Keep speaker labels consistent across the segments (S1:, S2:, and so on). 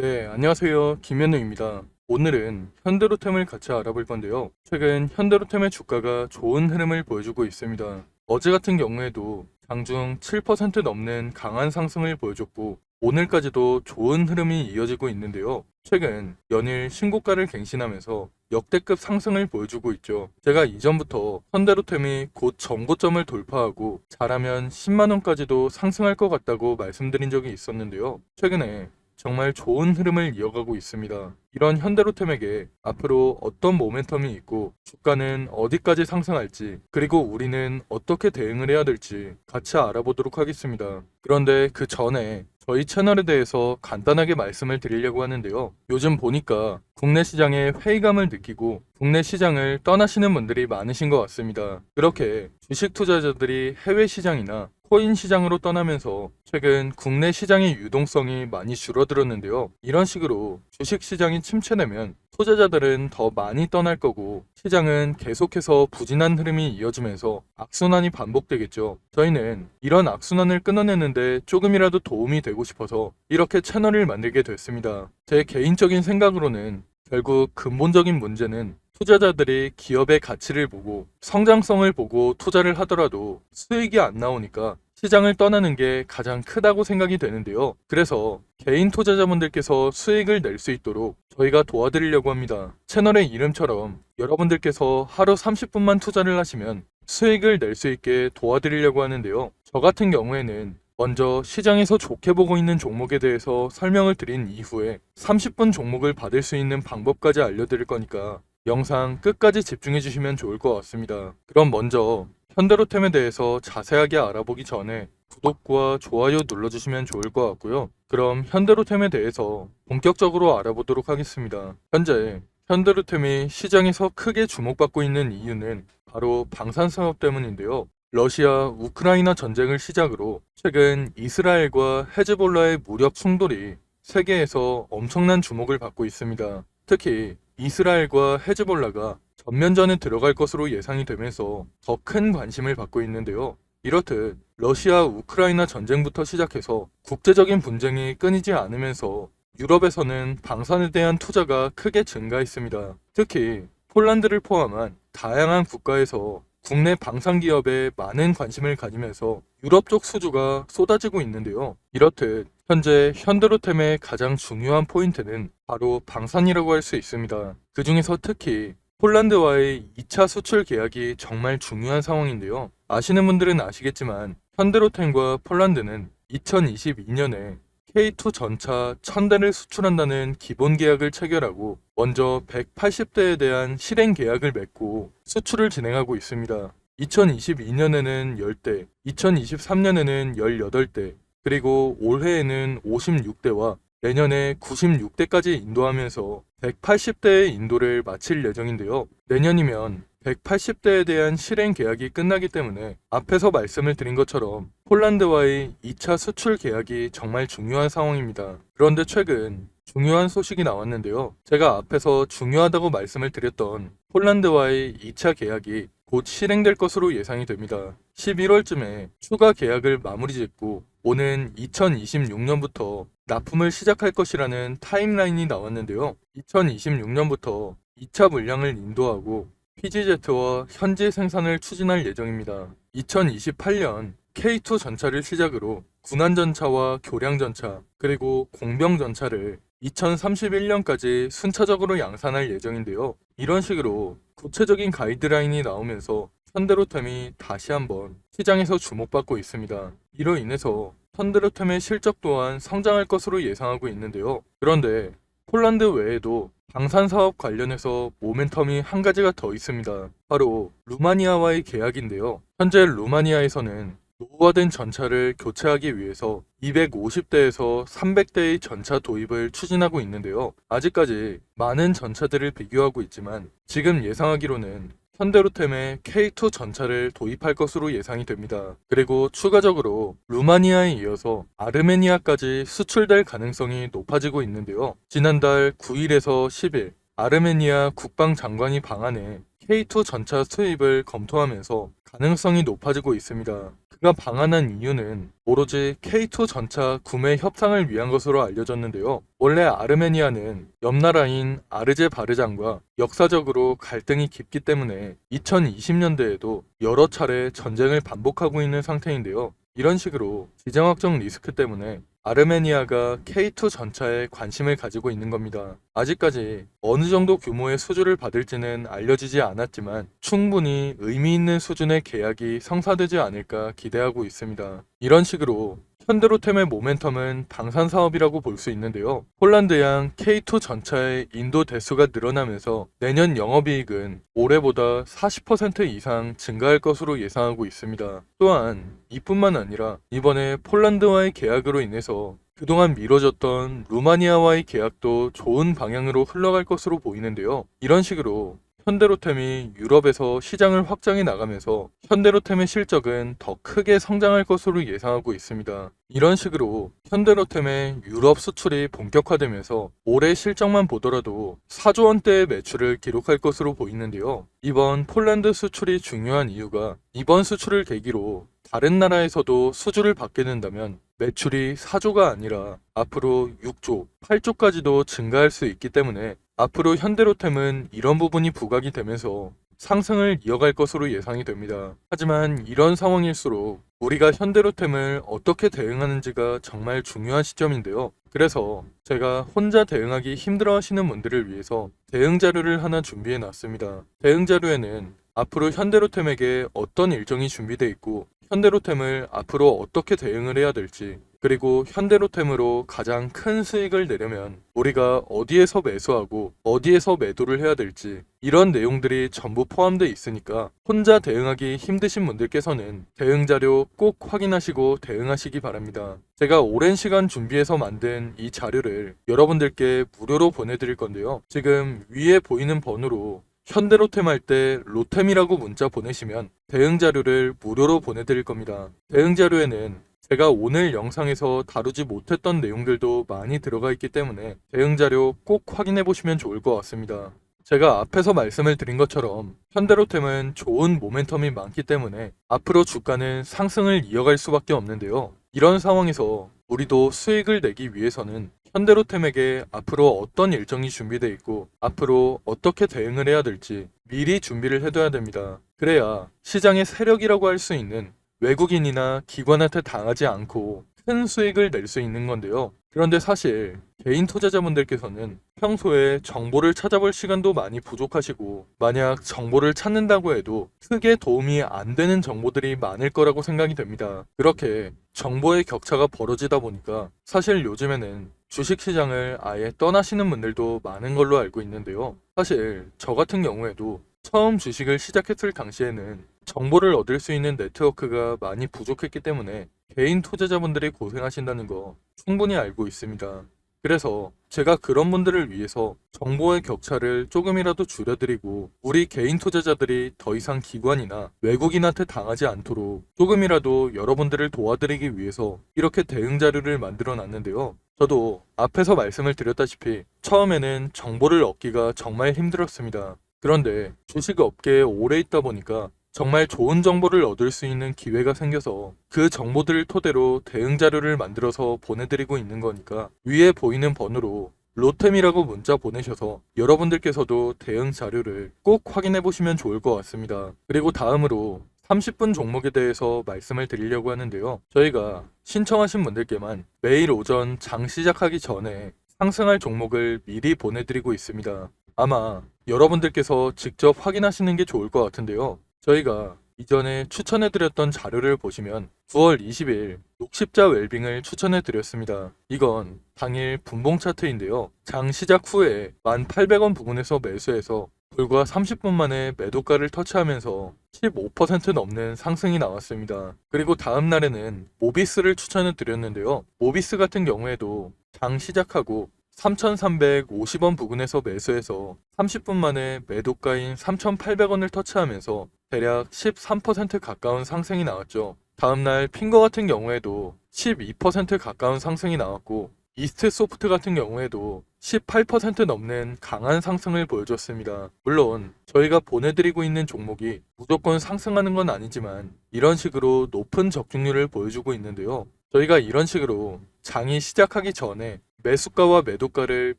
S1: 네, 안녕하세요. 김현우입니다. 오늘은 현대로템을 같이 알아볼 건데요. 최근 현대로템의 주가가 좋은 흐름을 보여주고 있습니다. 어제 같은 경우에도 장중 7% 넘는 강한 상승을 보여줬고, 오늘까지도 좋은 흐름이 이어지고 있는데요. 최근 연일 신고가를 갱신하면서 역대급 상승을 보여주고 있죠. 제가 이전부터 현대로템이 곧 전고점을 돌파하고 잘하면 10만원까지도 상승할 것 같다고 말씀드린 적이 있었는데요. 최근에 정말 좋은 흐름을 이어가고 있습니다. 이런 현대로템에게 앞으로 어떤 모멘텀이 있고 주가는 어디까지 상승할지, 그리고 우리는 어떻게 대응을 해야 될지 같이 알아보도록 하겠습니다. 그런데 그 전에 저희 채널에 대해서 간단하게 말씀을 드리려고 하는데요. 요즘 보니까 국내 시장에 회의감을 느끼고 국내 시장을 떠나시는 분들이 많으신 것 같습니다. 그렇게 주식 투자자들이 해외 시장이나 코인 시장으로 떠나면서 최근 국내 시장의 유동성이 많이 줄어들었는데요. 이런 식으로 주식 시장이 침체되면 투자자들은 더 많이 떠날 거고 시장은 계속해서 부진한 흐름이 이어지면서 악순환이 반복되겠죠. 저희는 이런 악순환을 끊어내는데 조금이라도 도움이 되고 싶어서 이렇게 채널을 만들게 됐습니다. 제 개인적인 생각으로는 결국 근본적인 문제는 투자자들이 기업의 가치를 보고 성장성을 보고 투자를 하더라도 수익이 안 나오니까 시장을 떠나는 게 가장 크다고 생각이 되는데요. 그래서 개인 투자자분들께서 수익을 낼 수 있도록 저희가 도와드리려고 합니다. 채널의 이름처럼 여러분들께서 하루 30분만 투자를 하시면 수익을 낼 수 있게 도와드리려고 하는데요. 저 같은 경우에는 먼저 시장에서 좋게 보고 있는 종목에 대해서 설명을 드린 이후에 30분 종목을 받을 수 있는 방법까지 알려드릴 거니까 영상 끝까지 집중해 주시면 좋을 것 같습니다. 그럼 먼저 현대로템에 대해서 자세하게 알아보기 전에 구독과 좋아요 눌러주시면 좋을 것 같고요. 그럼 현대로템에 대해서 본격적으로 알아보도록 하겠습니다. 현재 현대로템이 시장에서 크게 주목받고 있는 이유는 바로 방산사업 때문인데요. 러시아 우크라이나 전쟁을 시작으로 최근 이스라엘과 헤즈볼라의 무력 충돌이 세계에서 엄청난 주목을 받고 있습니다. 특히 이스라엘과 헤즈볼라가 전면전에 들어갈 것으로 예상이 되면서 더 큰 관심을 받고 있는데요. 이렇듯 러시아 우크라이나 전쟁부터 시작해서 국제적인 분쟁이 끊이지 않으면서 유럽에서는 방산에 대한 투자가 크게 증가했습니다. 특히 폴란드를 포함한 다양한 국가에서 국내 방산 기업에 많은 관심을 가지면서 유럽 쪽 수주가 쏟아지고 있는데요. 이렇듯 현재 현대로템의 가장 중요한 포인트는 바로 방산이라고 할 수 있습니다. 그 중에서 특히 폴란드와의 2차 수출 계약이 정말 중요한 상황인데요. 아시는 분들은 아시겠지만 현대로템과 폴란드는 2022년에 K2 전차 1000대를 수출한다는 기본 계약을 체결하고 먼저 180대에 대한 실행 계약을 맺고 수출을 진행하고 있습니다. 2022년에는 10대, 2023년에는 18대, 그리고 올해에는 56대와 내년에 96대까지 인도하면서 180대의 인도를 마칠 예정인데요. 내년이면 180대에 대한 실행 계약이 끝나기 때문에 앞에서 말씀을 드린 것처럼 폴란드와의 2차 수출 계약이 정말 중요한 상황입니다. 그런데 최근 중요한 소식이 나왔는데요. 제가 앞에서 중요하다고 말씀을 드렸던 폴란드와의 2차 계약이 곧 실행될 것으로 예상이 됩니다. 11월쯤에 추가 계약을 마무리 짓고 오는 2026년부터 납품을 시작할 것이라는 타임라인이 나왔는데요. 2026년부터 2차 물량을 인도하고 PGZ와 현지 생산을 추진할 예정입니다. 2028년 K2 전차를 시작으로 군안 전차와 교량 전차, 그리고 공병 전차를 2031년까지 순차적으로 양산할 예정인데요. 이런 식으로 구체적인 가이드라인이 나오면서 현대로템이 다시 한번 시장에서 주목받고 있습니다. 이로 인해서 현대로템의 실적 또한 성장할 것으로 예상하고 있는데요. 그런데 폴란드 외에도 방산 사업 관련해서 모멘텀이 한 가지가 더 있습니다. 바로 루마니아와의 계약인데요. 현재 루마니아에서는 노후화된 전차를 교체하기 위해서 250대에서 300대의 전차 도입을 추진하고 있는데요. 아직까지 많은 전차들을 비교하고 있지만 지금 예상하기로는 현대로템의 K2 전차를 도입할 것으로 예상이 됩니다. 그리고 추가적으로 루마니아에 이어서 아르메니아까지 수출될 가능성이 높아지고 있는데요. 지난달 9일에서 10일 아르메니아 국방장관이 방한해 K2 전차 수입을 검토하면서 가능성이 높아지고 있습니다. 그가 방한한 이유는 오로지 K2 전차 구매 협상을 위한 것으로 알려졌는데요. 원래 아르메니아는 옆나라인 아르제바르잔과 역사적으로 갈등이 깊기 때문에 2020년대에도 여러 차례 전쟁을 반복하고 있는 상태인데요. 이런 식으로 지정학적 리스크 때문에 아르메니아가 K2 전차에 관심을 가지고 있는 겁니다. 아직까지 어느 정도 규모의 수주를 받을지는 알려지지 않았지만 충분히 의미 있는 수준의 계약이 성사되지 않을까 기대하고 있습니다. 이런 식으로 현대로템의 모멘텀은 방산 사업이라고 볼 수 있는데요. 폴란드양 K2 전차의 인도 대수가 늘어나면서 내년 영업이익은 올해보다 40% 이상 증가할 것으로 예상하고 있습니다. 또한 이뿐만 아니라 이번에 폴란드와의 계약으로 인해서 그동안 미뤄졌던 루마니아와의 계약도 좋은 방향으로 흘러갈 것으로 보이는데요. 이런 식으로 현대로템이 유럽에서 시장을 확장해 나가면서 현대로템의 실적은 더 크게 성장할 것으로 예상하고 있습니다. 이런 식으로 현대로템의 유럽 수출이 본격화되면서 올해 실적만 보더라도 4조 원대의 매출을 기록할 것으로 보이는데요. 이번 폴란드 수출이 중요한 이유가 이번 수출을 계기로 다른 나라에서도 수주를 받게 된다면 매출이 4조가 아니라 앞으로 6조, 8조까지도 증가할 수 있기 때문에 앞으로 현대로템은 이런 부분이 부각이 되면서 상승을 이어갈 것으로 예상이 됩니다. 하지만 이런 상황일수록 우리가 현대로템을 어떻게 대응하는지가 정말 중요한 시점인데요. 그래서 제가 혼자 대응하기 힘들어 하시는 분들을 위해서 대응 자료를 하나 준비해 놨습니다. 대응 자료에는 앞으로 현대로템에게 어떤 일정이 준비되어 있고 현대로템을 앞으로 어떻게 대응을 해야 될지, 그리고 현대로템으로 가장 큰 수익을 내려면 우리가 어디에서 매수하고 어디에서 매도를 해야 될지, 이런 내용들이 전부 포함되어 있으니까 혼자 대응하기 힘드신 분들께서는 대응 자료 꼭 확인하시고 대응하시기 바랍니다. 제가 오랜 시간 준비해서 만든 이 자료를 여러분들께 무료로 보내드릴 건데요. 지금 위에 보이는 번호로 현대로템 할 때 로템이라고 문자 보내시면 대응 자료를 무료로 보내드릴 겁니다. 대응 자료에는 제가 오늘 영상에서 다루지 못했던 내용들도 많이 들어가 있기 때문에 대응 자료 꼭 확인해 보시면 좋을 것 같습니다. 제가 앞에서 말씀을 드린 것처럼 현대로템은 좋은 모멘텀이 많기 때문에 앞으로 주가는 상승을 이어갈 수밖에 없는데요. 이런 상황에서 우리도 수익을 내기 위해서는 현대로템에게 앞으로 어떤 일정이 준비되어 있고 앞으로 어떻게 대응을 해야 될지 미리 준비를 해둬야 됩니다. 그래야 시장의 세력이라고 할 수 있는 외국인이나 기관한테 당하지 않고 큰 수익을 낼 수 있는 건데요. 그런데 사실 개인 투자자분들께서는 평소에 정보를 찾아볼 시간도 많이 부족하시고 만약 정보를 찾는다고 해도 크게 도움이 안 되는 정보들이 많을 거라고 생각이 됩니다. 그렇게 정보의 격차가 벌어지다 보니까 사실 요즘에는 주식시장을 아예 떠나시는 분들도 많은 걸로 알고 있는데요. 사실 저 같은 경우에도 처음 주식을 시작했을 당시에는 정보를 얻을 수 있는 네트워크가 많이 부족했기 때문에 개인 투자자분들이 고생하신다는 거 충분히 알고 있습니다. 그래서 제가 그런 분들을 위해서 정보의 격차를 조금이라도 줄여드리고 우리 개인 투자자들이 더 이상 기관이나 외국인한테 당하지 않도록 조금이라도 여러분들을 도와드리기 위해서 이렇게 대응 자료를 만들어 놨는데요. 저도 앞에서 말씀을 드렸다시피 처음에는 정보를 얻기가 정말 힘들었습니다. 그런데 주식 업계에 오래 있다 보니까 정말 좋은 정보를 얻을 수 있는 기회가 생겨서 그 정보들을 토대로 대응 자료를 만들어서 보내드리고 있는 거니까 위에 보이는 번호로 로템이라고 문자 보내셔서 여러분들께서도 대응 자료를 꼭 확인해 보시면 좋을 것 같습니다. 그리고 다음으로 30분 종목에 대해서 말씀을 드리려고 하는데요. 저희가 신청하신 분들께만 매일 오전 장 시작하기 전에 상승할 종목을 미리 보내드리고 있습니다. 아마 여러분들께서 직접 확인하시는 게 좋을 것 같은데요. 저희가 이전에 추천해드렸던 자료를 보시면 9월 20일 60자 웰빙을 추천해드렸습니다. 이건 당일 분봉 차트인데요. 장 시작 후에 1,800원 부근에서 매수해서 불과 30분 만에 매도가를 터치하면서 15% 넘는 상승이 나왔습니다. 그리고 다음 날에는 모비스를 추천해드렸는데요. 모비스 같은 경우에도 장 시작하고 3,350원 부근에서 매수해서 30분 만에 매도가인 3,800원을 터치하면서 대략 13% 가까운 상승이 나왔죠. 다음날 핑거 같은 경우에도 12% 가까운 상승이 나왔고 이스트 소프트 같은 경우에도 18% 넘는 강한 상승을 보여줬습니다. 물론 저희가 보내드리고 있는 종목이 무조건 상승하는 건 아니지만 이런 식으로 높은 적중률을 보여주고 있는데요. 저희가 이런 식으로 장이 시작하기 전에 매수가와 매도가를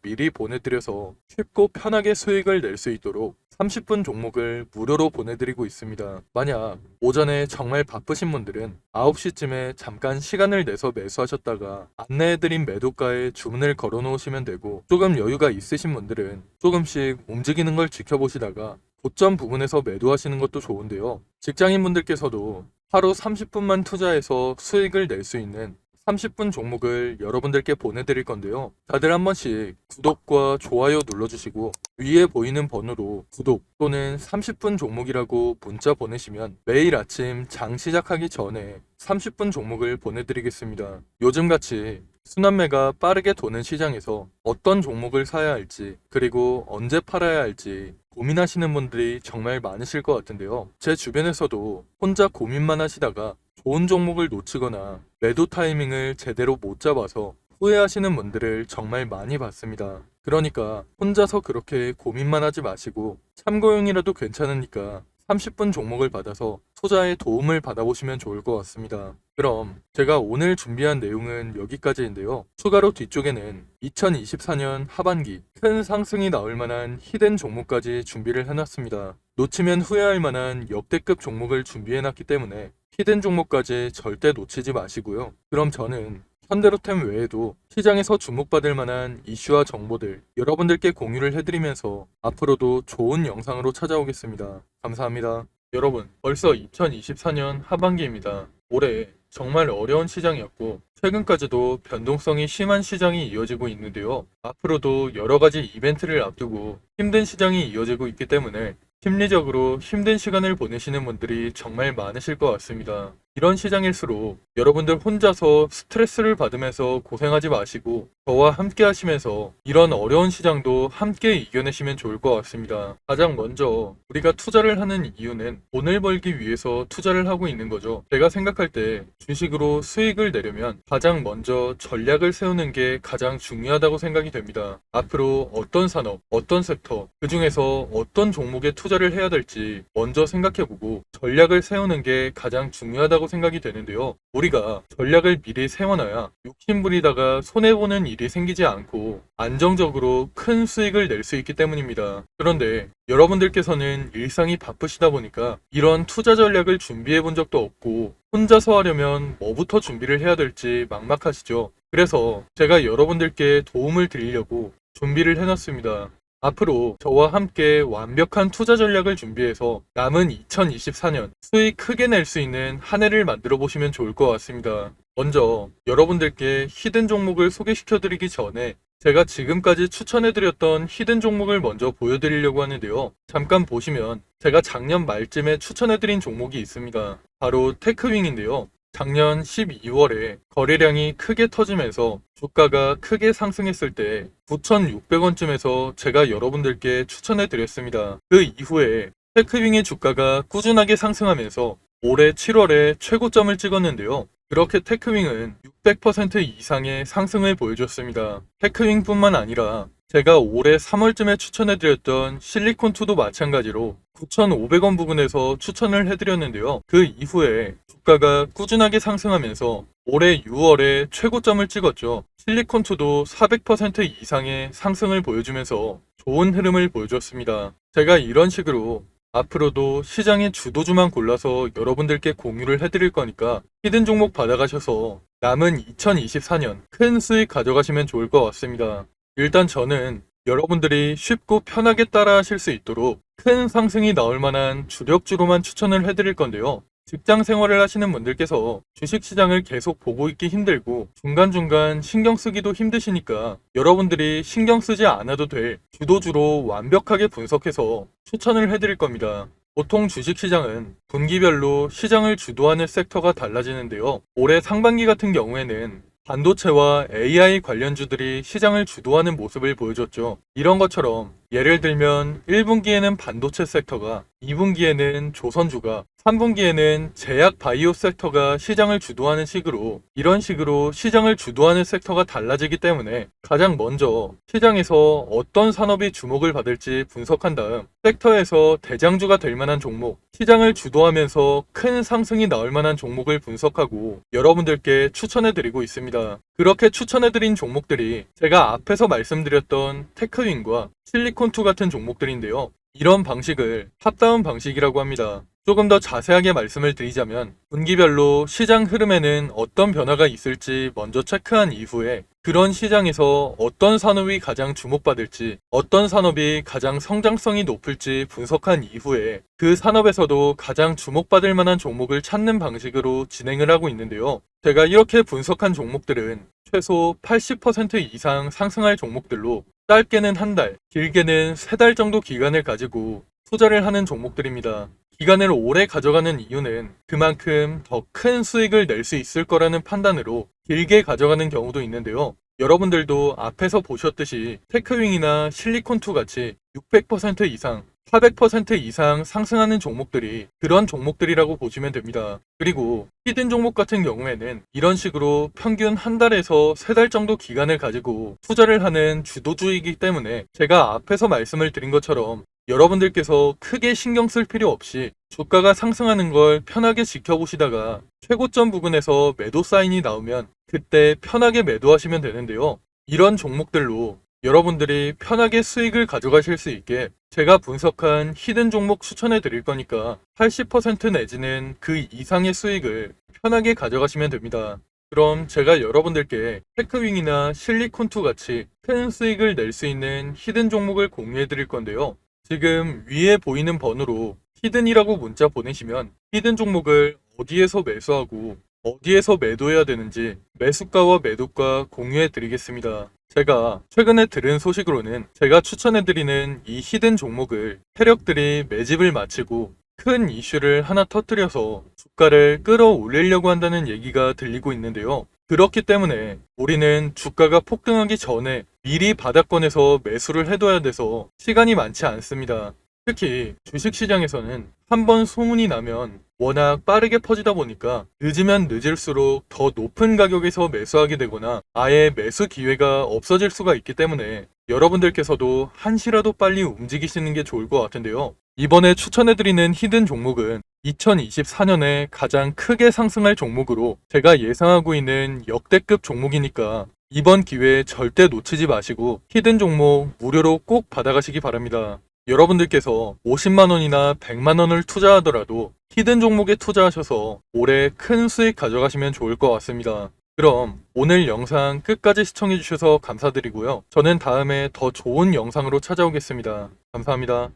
S1: 미리 보내드려서 쉽고 편하게 수익을 낼 수 있도록 30분 종목을 무료로 보내드리고 있습니다. 만약 오전에 정말 바쁘신 분들은 9시쯤에 잠깐 시간을 내서 매수하셨다가 안내해드린 매도가에 주문을 걸어 놓으시면 되고, 조금 여유가 있으신 분들은 조금씩 움직이는 걸 지켜보시다가 고점 부분에서 매도하시는 것도 좋은데요. 직장인분들께서도 하루 30분만 투자해서 수익을 낼 수 있는 30분 종목을 여러분들께 보내드릴 건데요. 다들 한 번씩 구독과 좋아요 눌러주시고 위에 보이는 번호로 구독 또는 30분 종목이라고 문자 보내시면 매일 아침 장 시작하기 전에 30분 종목을 보내드리겠습니다. 요즘같이 순환매가 빠르게 도는 시장에서 어떤 종목을 사야 할지, 그리고 언제 팔아야 할지 고민하시는 분들이 정말 많으실 것 같은데요. 제 주변에서도 혼자 고민만 하시다가 좋은 종목을 놓치거나 매도 타이밍을 제대로 못 잡아서 후회하시는 분들을 정말 많이 봤습니다. 그러니까 혼자서 그렇게 고민만 하지 마시고 참고용이라도 괜찮으니까 30분 종목을 받아서 투자에 도움을 받아보시면 좋을 것 같습니다. 그럼 제가 오늘 준비한 내용은 여기까지인데요. 추가로 뒤쪽에는 2024년 하반기 큰 상승이 나올 만한 히든 종목까지 준비를 해놨습니다. 놓치면 후회할 만한 역대급 종목을 준비해놨기 때문에 히든 종목까지 절대 놓치지 마시고요. 그럼 저는 현대로템 외에도 시장에서 주목받을 만한 이슈와 정보들 여러분들께 공유를 해드리면서 앞으로도 좋은 영상으로 찾아오겠습니다. 감사합니다. 여러분, 벌써 2024년 하반기입니다. 올해 정말 어려운 시장이었고 최근까지도 변동성이 심한 시장이 이어지고 있는데요. 앞으로도 여러 가지 이벤트를 앞두고 힘든 시장이 이어지고 있기 때문에 심리적으로 힘든 시간을 보내시는 분들이 정말 많으실 것 같습니다. 이런 시장일수록 여러분들 혼자서 스트레스를 받으면서 고생하지 마시고 저와 함께 하시면서 이런 어려운 시장도 함께 이겨내시면 좋을 것 같습니다. 가장 먼저 우리가 투자를 하는 이유는 돈을 벌기 위해서 투자를 하고 있는 거죠. 제가 생각할 때 주식으로 수익을 내려면 가장 먼저 전략을 세우는 게 가장 중요하다고 생각이 됩니다. 앞으로 어떤 산업, 어떤 섹터, 그 중에서 어떤 종목에 투자를 해야 될지 먼저 생각해보고 전략을 세우는 게 가장 중요하다고 생각이 되는데요. 우리가 전략을 미리 세워놔야 욕심부리다가 손해보는 일이 생기지 않고 안정적으로 큰 수익을 낼 수 있기 때문입니다. 그런데 여러분들께서는 일상이 바쁘시다 보니까 이런 투자 전략을 준비해 본 적도 없고 혼자서 하려면 뭐부터 준비를 해야 될지 막막하시죠. 그래서 제가 여러분들께 도움을 드리려고 준비를 해놨습니다. 앞으로 저와 함께 완벽한 투자 전략을 준비해서 남은 2024년 수익 크게 낼 수 있는 한 해를 만들어 보시면 좋을 것 같습니다. 먼저 여러분들께 히든 종목을 소개시켜 드리기 전에 제가 지금까지 추천해드렸던 히든 종목을 먼저 보여드리려고 하는데요. 잠깐 보시면 제가 작년 말쯤에 추천해드린 종목이 있습니다. 바로 테크윙인데요. 작년 12월에 거래량이 크게 터지면서 주가가 크게 상승했을 때 9,600원쯤에서 제가 여러분들께 추천해 드렸습니다. 그 이후에 테크윙의 주가가 꾸준하게 상승하면서 올해 7월에 최고점을 찍었는데요. 그렇게 테크윙은 600% 이상의 상승을 보여줬습니다. 테크윙뿐만 아니라 제가 올해 3월쯤에 추천해드렸던 실리콘2도 마찬가지로 9,500원 부근에서 추천을 해드렸는데요. 그 이후에 주가가 꾸준하게 상승하면서 올해 6월에 최고점을 찍었죠. 실리콘2도 400% 이상의 상승을 보여주면서 좋은 흐름을 보여줬습니다. 제가 이런 식으로 앞으로도 시장의 주도주만 골라서 여러분들께 공유를 해드릴 거니까 히든 종목 받아가셔서 남은 2024년 큰 수익 가져가시면 좋을 것 같습니다. 일단 저는 여러분들이 쉽고 편하게 따라 하실 수 있도록 큰 상승이 나올 만한 주력주로만 추천을 해드릴 건데요. 직장 생활을 하시는 분들께서 주식시장을 계속 보고 있기 힘들고 중간중간 신경 쓰기도 힘드시니까 여러분들이 신경 쓰지 않아도 될 주도주로 완벽하게 분석해서 추천을 해드릴 겁니다. 보통 주식시장은 분기별로 시장을 주도하는 섹터가 달라지는데요. 올해 상반기 같은 경우에는 반도체와 AI 관련주들이 시장을 주도하는 모습을 보여줬죠. 이런 것처럼 예를 들면 1분기에는 반도체 섹터가, 2분기에는 조선주가, 3분기에는 제약 바이오 섹터가 시장을 주도하는 식으로, 이런 식으로 시장을 주도하는 섹터가 달라지기 때문에 가장 먼저 시장에서 어떤 산업이 주목을 받을지 분석한 다음 섹터에서 대장주가 될 만한 종목, 시장을 주도하면서 큰 상승이 나올 만한 종목을 분석하고 여러분들께 추천해드리고 있습니다. 그렇게 추천해드린 종목들이 제가 앞에서 말씀드렸던 테크윈과 실리콘2 같은 종목들인데요. 이런 방식을 탑다운 방식이라고 합니다. 조금 더 자세하게 말씀을 드리자면 분기별로 시장 흐름에는 어떤 변화가 있을지 먼저 체크한 이후에 그런 시장에서 어떤 산업이 가장 주목받을지, 어떤 산업이 가장 성장성이 높을지 분석한 이후에 그 산업에서도 가장 주목받을 만한 종목을 찾는 방식으로 진행을 하고 있는데요. 제가 이렇게 분석한 종목들은 최소 80% 이상 상승할 종목들로 짧게는 한 달, 길게는 3달 정도 기간을 가지고 투자를 하는 종목들입니다. 기간을 오래 가져가는 이유는 그만큼 더 큰 수익을 낼 수 있을 거라는 판단으로 길게 가져가는 경우도 있는데요. 여러분들도 앞에서 보셨듯이 테크윙이나 실리콘2 같이 600% 이상, 400% 이상 상승하는 종목들이 그런 종목들이라고 보시면 됩니다. 그리고 히든 종목 같은 경우에는 이런 식으로 평균 한 달에서 3달 정도 기간을 가지고 투자를 하는 주도주이기 때문에 제가 앞에서 말씀을 드린 것처럼 여러분들께서 크게 신경 쓸 필요 없이 주가가 상승하는 걸 편하게 지켜보시다가 최고점 부근에서 매도 사인이 나오면 그때 편하게 매도하시면 되는데요. 이런 종목들로 여러분들이 편하게 수익을 가져가실 수 있게 제가 분석한 히든 종목 추천해 드릴 거니까 80% 내지는 그 이상의 수익을 편하게 가져가시면 됩니다. 그럼 제가 여러분들께 테크윙이나 실리콘2 같이 큰 수익을 낼 수 있는 히든 종목을 공유해 드릴 건데요. 지금 위에 보이는 번호로 히든이라고 문자 보내시면 히든 종목을 어디에서 매수하고 어디에서 매도해야 되는지 매수가와 매도가 공유해 드리겠습니다. 제가 최근에 들은 소식으로는 제가 추천해 드리는 이 히든 종목을 세력들이 매집을 마치고 큰 이슈를 하나 터뜨려서 주가를 끌어올리려고 한다는 얘기가 들리고 있는데요. 그렇기 때문에 우리는 주가가 폭등하기 전에 미리 바닥권에서 매수를 해둬야 돼서 시간이 많지 않습니다. 특히 주식시장에서는 한번 소문이 나면 워낙 빠르게 퍼지다 보니까 늦으면 늦을수록 더 높은 가격에서 매수하게 되거나 아예 매수 기회가 없어질 수가 있기 때문에 여러분들께서도 한시라도 빨리 움직이시는 게 좋을 것 같은데요. 이번에 추천해드리는 히든 종목은 2024년에 가장 크게 상승할 종목으로 제가 예상하고 있는 역대급 종목이니까 이번 기회에 절대 놓치지 마시고 히든 종목 무료로 꼭 받아가시기 바랍니다. 여러분들께서 50만원이나 100만원을 투자하더라도 히든 종목에 투자하셔서 올해 큰 수익 가져가시면 좋을 것 같습니다. 그럼 오늘 영상 끝까지 시청해주셔서 감사드리고요. 저는 다음에 더 좋은 영상으로 찾아오겠습니다. 감사합니다.